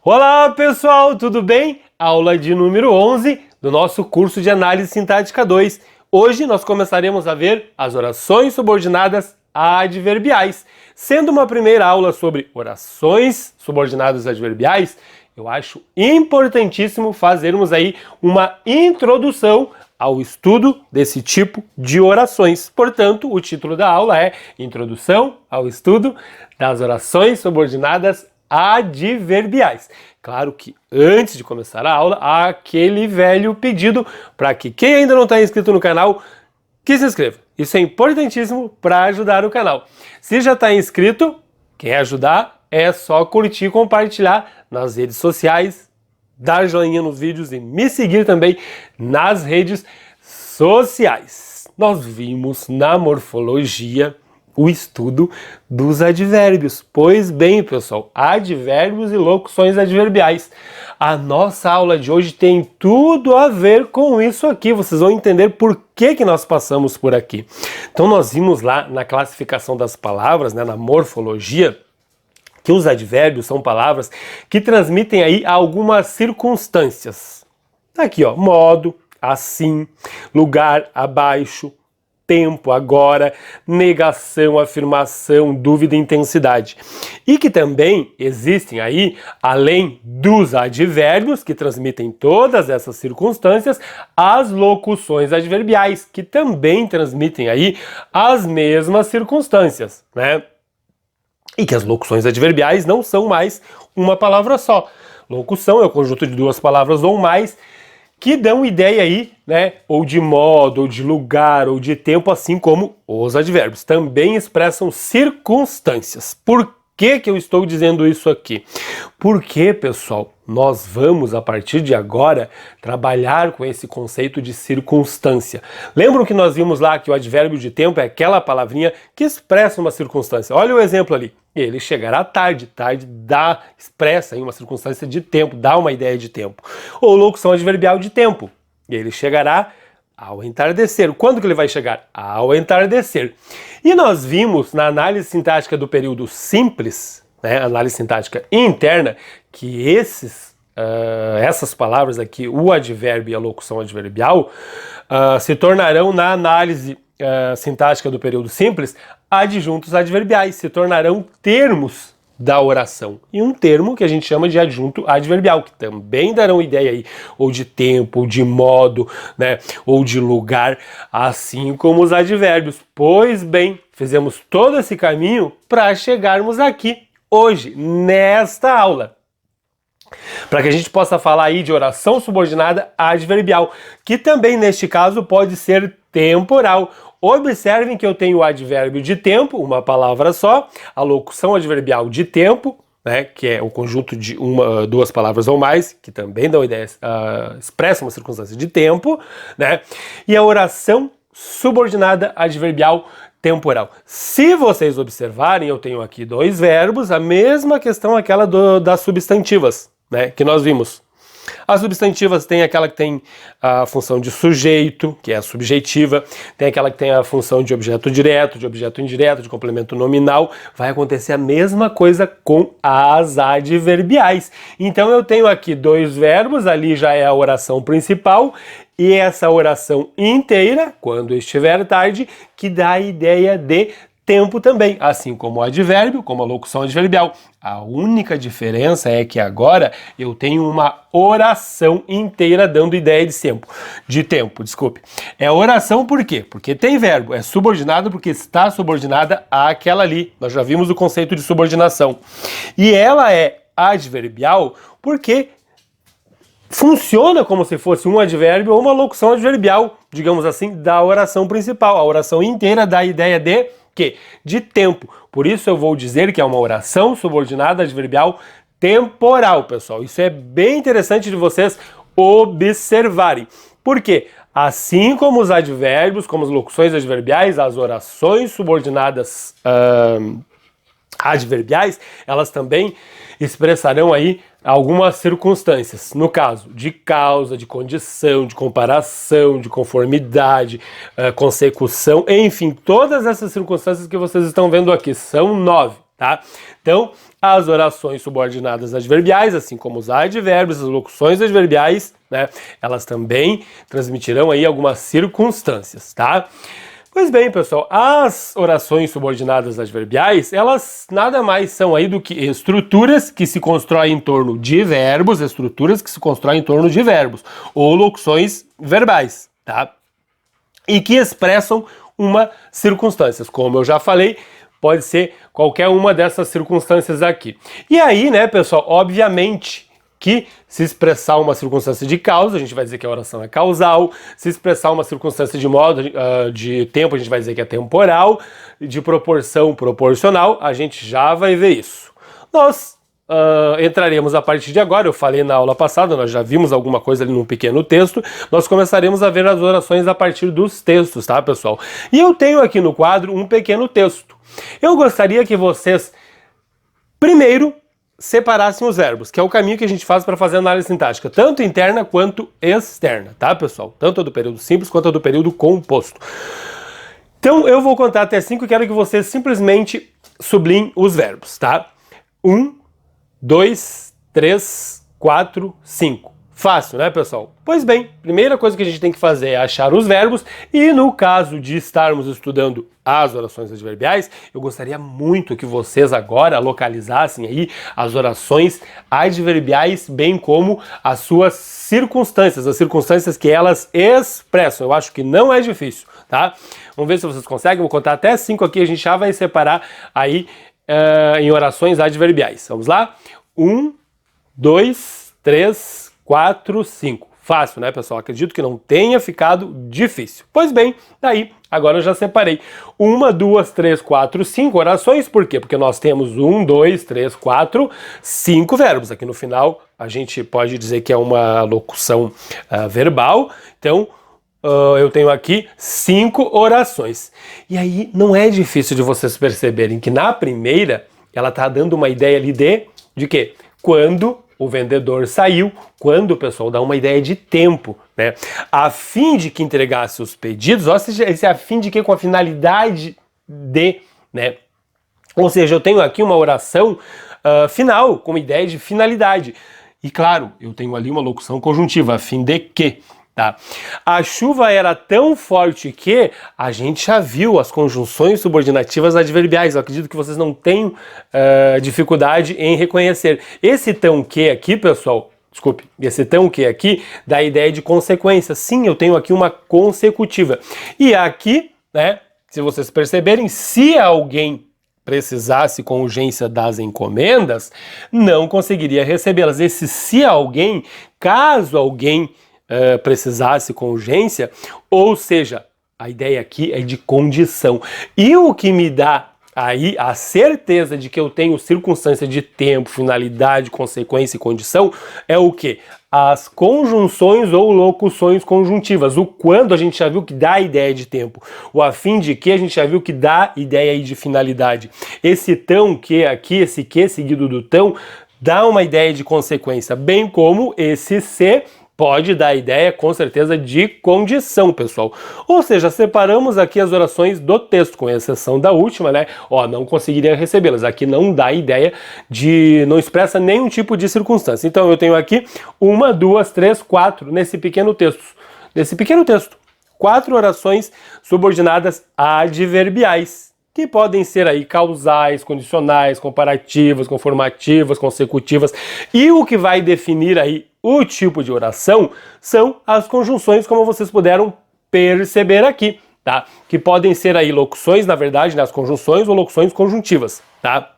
Olá pessoal, tudo bem? Aula de número 11 do nosso curso de Análise Sintática 2. Hoje nós começaremos a ver as orações subordinadas adverbiais. Sendo uma primeira aula sobre orações subordinadas adverbiais, eu acho importantíssimo fazermos aí uma introdução ao estudo desse tipo de orações. Portanto, o título da aula é Introdução ao Estudo das Orações Subordinadas Adverbiais. Claro que antes de começar a aula, há aquele velho pedido para que quem ainda não está inscrito no canal, que se inscreva. Isso é importantíssimo para ajudar o canal. Se já está inscrito, quer ajudar, é só curtir e compartilhar nas redes sociais, dar joinha nos vídeos e me seguir também nas redes sociais. Nós vimos na morfologia o estudo dos advérbios. Pois bem, pessoal, advérbios e locuções adverbiais. A nossa aula de hoje tem tudo a ver com isso aqui. Vocês vão entender por que nós passamos por aqui. Então nós vimos lá na classificação das palavras, né, na morfologia, que os advérbios são palavras que transmitem aí algumas circunstâncias. Tá aqui, ó, modo, assim, lugar, abaixo, tempo, agora, negação, afirmação, dúvida e intensidade. E que também existem aí, além dos advérbios, que transmitem todas essas circunstâncias, as locuções adverbiais, que também transmitem aí as mesmas circunstâncias, né? E que as locuções adverbiais não são mais uma palavra só. Locução é o conjunto de duas palavras ou mais que dão ideia aí, né, ou de modo, ou de lugar, ou de tempo, assim como os advérbios. Também expressam circunstâncias. Por que eu estou dizendo isso aqui? Porque, pessoal, nós vamos, a partir de agora, trabalhar com esse conceito de circunstância. Lembram que nós vimos lá que o advérbio de tempo é aquela palavrinha que expressa uma circunstância? Olha o exemplo ali. Ele chegará tarde. Tarde expressa aí uma circunstância de tempo, dá uma ideia de tempo. Ou locução adverbial de tempo. Ele chegará ao entardecer. Quando que ele vai chegar? Ao entardecer. E nós vimos na análise sintática do período simples, né, análise sintática interna, que essas palavras aqui, o advérbio e a locução adverbial, se tornarão na análise sintática do período simples adjuntos adverbiais, se tornarão termos da oração. E um termo que a gente chama de adjunto adverbial, que também darão ideia aí, ou de tempo, ou de modo, né, ou de lugar, assim como os advérbios. Pois bem, fizemos todo esse caminho para chegarmos aqui hoje, nesta aula, para que a gente possa falar aí de oração subordinada adverbial, que também neste caso pode ser temporal. Observem que eu tenho o advérbio de tempo, uma palavra só, a locução adverbial de tempo, né, que é o conjunto de duas palavras ou mais, que também dão ideia, expressa uma circunstância de tempo, né, e a oração subordinada adverbial temporal. Se vocês observarem, eu tenho aqui dois verbos, a mesma questão aquela das substantivas, né, que nós vimos. As substantivas tem aquela que tem a função de sujeito, que é a subjetiva, tem aquela que tem a função de objeto direto, de objeto indireto, de complemento nominal. Vai acontecer a mesma coisa com as adverbiais. Então eu tenho aqui dois verbos, ali já é a oração principal, e essa oração inteira, quando estiver tarde, que dá a ideia de tempo também, assim como o advérbio, como a locução adverbial. A única diferença é que agora eu tenho uma oração inteira dando ideia de tempo, desculpe. É oração por quê? Porque tem verbo, é subordinado porque está subordinada àquela ali. Nós já vimos o conceito de subordinação. E ela é adverbial porque funciona como se fosse um advérbio ou uma locução adverbial, digamos assim, da oração principal. A oração inteira dá a ideia de tempo. Por isso eu vou dizer que é uma oração subordinada adverbial temporal, pessoal. Isso é bem interessante de vocês observarem. Por quê? Assim como os advérbios, como as locuções adverbiais, as orações subordinadas adverbiais, elas também expressarão aí algumas circunstâncias, no caso de causa, de condição, de comparação, de conformidade, consecução, enfim, todas essas circunstâncias que vocês estão vendo aqui, são 9, tá? Então, as orações subordinadas adverbiais, assim como os advérbios, as locuções adverbiais, né, elas também transmitirão aí algumas circunstâncias, tá? Pois bem, pessoal, as orações subordinadas adverbiais, elas nada mais são aí do que estruturas que se constroem em torno de verbos, ou locuções verbais, tá? E que expressam uma circunstância. Como eu já falei, pode ser qualquer uma dessas circunstâncias aqui. E aí, né, pessoal, obviamente que se expressar uma circunstância de causa, a gente vai dizer que a oração é causal. Se expressar uma circunstância de modo, de tempo, a gente vai dizer que é temporal. De proporção, proporcional, a gente já vai ver isso. Nós entraremos a partir de agora, eu falei na aula passada, nós já vimos alguma coisa ali num pequeno texto, nós começaremos a ver as orações a partir dos textos, tá, pessoal? E eu tenho aqui no quadro um pequeno texto. Eu gostaria que vocês, primeiro, separassem os verbos, que é o caminho que a gente faz para fazer análise sintática, tanto interna quanto externa, tá, pessoal? Tanto a do período simples quanto a do período composto. Então, eu vou contar até 5 e quero que vocês simplesmente sublinhem os verbos, tá? 1, 2, 3, 4, 5. Fácil, né, pessoal? Pois bem, primeira coisa que a gente tem que fazer é achar os verbos e no caso de estarmos estudando as orações adverbiais, eu gostaria muito que vocês agora localizassem aí as orações adverbiais, bem como as suas circunstâncias, as circunstâncias que elas expressam. Eu acho que não é difícil, tá? Vamos ver se vocês conseguem, vou contar até 5 aqui, a gente já vai separar aí em orações adverbiais. Vamos lá? 1, 2, 3, 4, 5. Fácil, né, pessoal? Acredito que não tenha ficado difícil. Pois bem, daí, agora eu já separei 1, 2, 3, 4, 5 orações. Por quê? Porque nós temos 1, 2, 3, 4, 5 verbos. Aqui no final, a gente pode dizer que é uma locução verbal. Então, eu tenho aqui 5 orações. E aí, não é difícil de vocês perceberem que na primeira, ela está dando uma ideia ali de quê? Quando o vendedor saiu, quando o pessoal dá uma ideia de tempo, né? A fim de que entregasse os pedidos, ou seja, esse a fim de que com a finalidade de, né? Ou seja, eu tenho aqui uma oração final, com ideia de finalidade. E claro, eu tenho ali uma locução conjuntiva, a fim de que. Tá. A chuva era tão forte que a gente já viu as conjunções subordinativas adverbiais. Eu acredito que vocês não tenham dificuldade em reconhecer. Esse tão que aqui, pessoal, desculpe, esse tão que aqui dá a ideia de consequência. Sim, eu tenho aqui uma consecutiva. E aqui, né, se vocês perceberem, se alguém precisasse com urgência das encomendas, não conseguiria recebê-las. Esse se alguém, caso alguém precisasse com urgência, ou seja, a ideia aqui é de condição. E o que me dá aí a certeza de que eu tenho circunstância de tempo, finalidade, consequência e condição é o quê? As conjunções ou locuções conjuntivas. O quando a gente já viu que dá a ideia de tempo. O a fim de que a gente já viu que dá ideia aí de finalidade. Esse tão que aqui, esse que seguido do tão, dá uma ideia de consequência, bem como esse se pode dar a ideia, com certeza, de condição, pessoal. Ou seja, separamos aqui as orações do texto, com exceção da última, né? Ó, não conseguiria recebê-las. Aqui não dá ideia de... não expressa nenhum tipo de circunstância. Então, eu tenho aqui 1, 2, 3, 4, nesse pequeno texto. 4 orações subordinadas adverbiais, que podem ser aí causais, condicionais, comparativas, conformativas, consecutivas. E o que vai definir aí o tipo de oração são as conjunções, como vocês puderam perceber aqui, tá? Que podem ser aí locuções, na verdade, nas conjunções ou locuções conjuntivas, tá?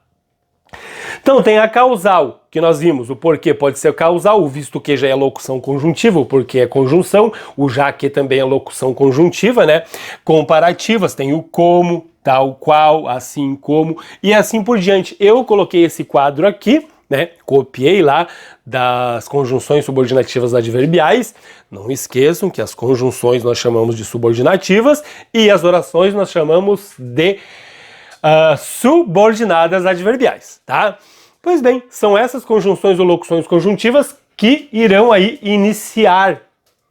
Então tem a causal, que nós vimos, o porquê pode ser causal, o visto que já é locução conjuntiva, o porquê é conjunção, o já que também é locução conjuntiva, né? Comparativas, tem o como, tal qual, assim como, e assim por diante. Eu coloquei esse quadro aqui, né? Copiei lá das conjunções subordinativas adverbiais. Não esqueçam que as conjunções nós chamamos de subordinativas e as orações nós chamamos de subordinadas adverbiais, tá? Pois bem, são essas conjunções ou locuções conjuntivas que irão aí iniciar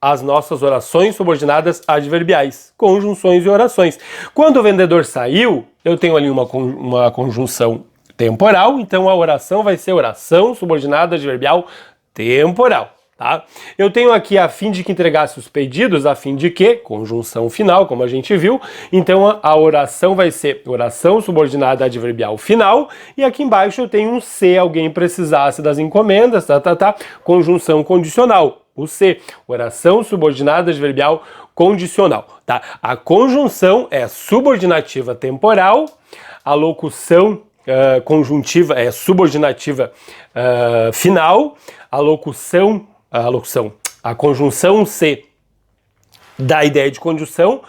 as nossas orações subordinadas adverbiais, conjunções e orações. Quando o vendedor saiu, eu tenho ali uma conjunção temporal, então a oração vai ser oração subordinada adverbial temporal. Tá? Eu tenho aqui a fim de que entregasse os pedidos, a fim de que, conjunção final, como a gente viu, então a oração vai ser oração subordinada adverbial final, e aqui embaixo eu tenho um se alguém precisasse das encomendas, conjunção condicional, o se, oração subordinada adverbial condicional, tá? A conjunção é subordinativa temporal, a locução conjuntiva é subordinativa final, a conjunção se da ideia de conjunção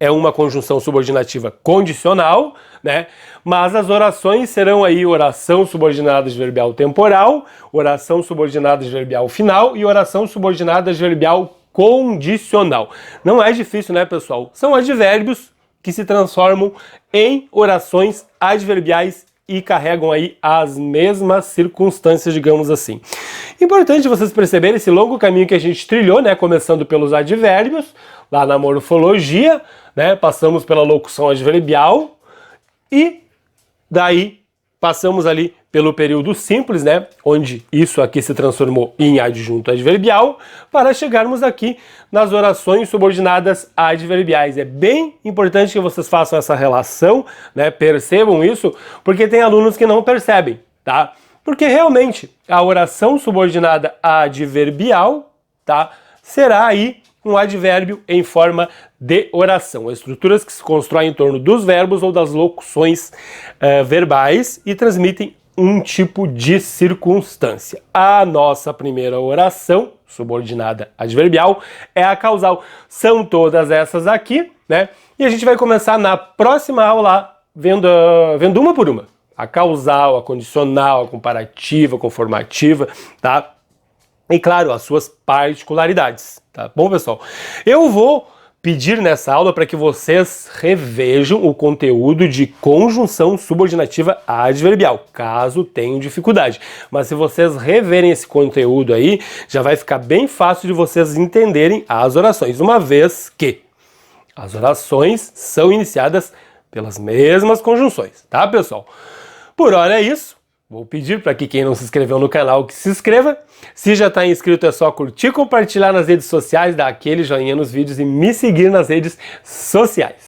é uma conjunção subordinativa condicional, né? Mas as orações serão aí oração subordinada adverbial temporal, oração subordinada adverbial final e oração subordinada adverbial condicional. Não é difícil, né, pessoal? São advérbios que se transformam em orações adverbiais e carregam aí as mesmas circunstâncias, digamos assim. Importante vocês perceberem esse longo caminho que a gente trilhou, né, começando pelos advérbios, lá na morfologia, né, passamos pela locução adverbial e daí passamos ali pelo período simples, né, onde isso aqui se transformou em adjunto adverbial, para chegarmos aqui nas orações subordinadas adverbiais. É bem importante que vocês façam essa relação, né, percebam isso, porque tem alunos que não percebem, tá? Porque realmente a oração subordinada adverbial, tá, será aí um advérbio em forma de oração. Estruturas que se constroem em torno dos verbos ou das locuções verbais e transmitem um tipo de circunstância. A nossa primeira oração, subordinada adverbial, é a causal. São todas essas aqui, né? E a gente vai começar na próxima aula vendo uma por uma. A causal, a condicional, a comparativa, a conformativa, tá? E claro, as suas particularidades, tá bom, pessoal? Eu vou pedir nessa aula para que vocês revejam o conteúdo de conjunção subordinativa adverbial, caso tenham dificuldade. Mas se vocês reverem esse conteúdo aí, já vai ficar bem fácil de vocês entenderem as orações, uma vez que as orações são iniciadas pelas mesmas conjunções, tá, pessoal? Por hora é isso. Vou pedir para que quem não se inscreveu no canal que se inscreva. Se já está inscrito é só curtir, compartilhar nas redes sociais, dar aquele joinha nos vídeos e me seguir nas redes sociais.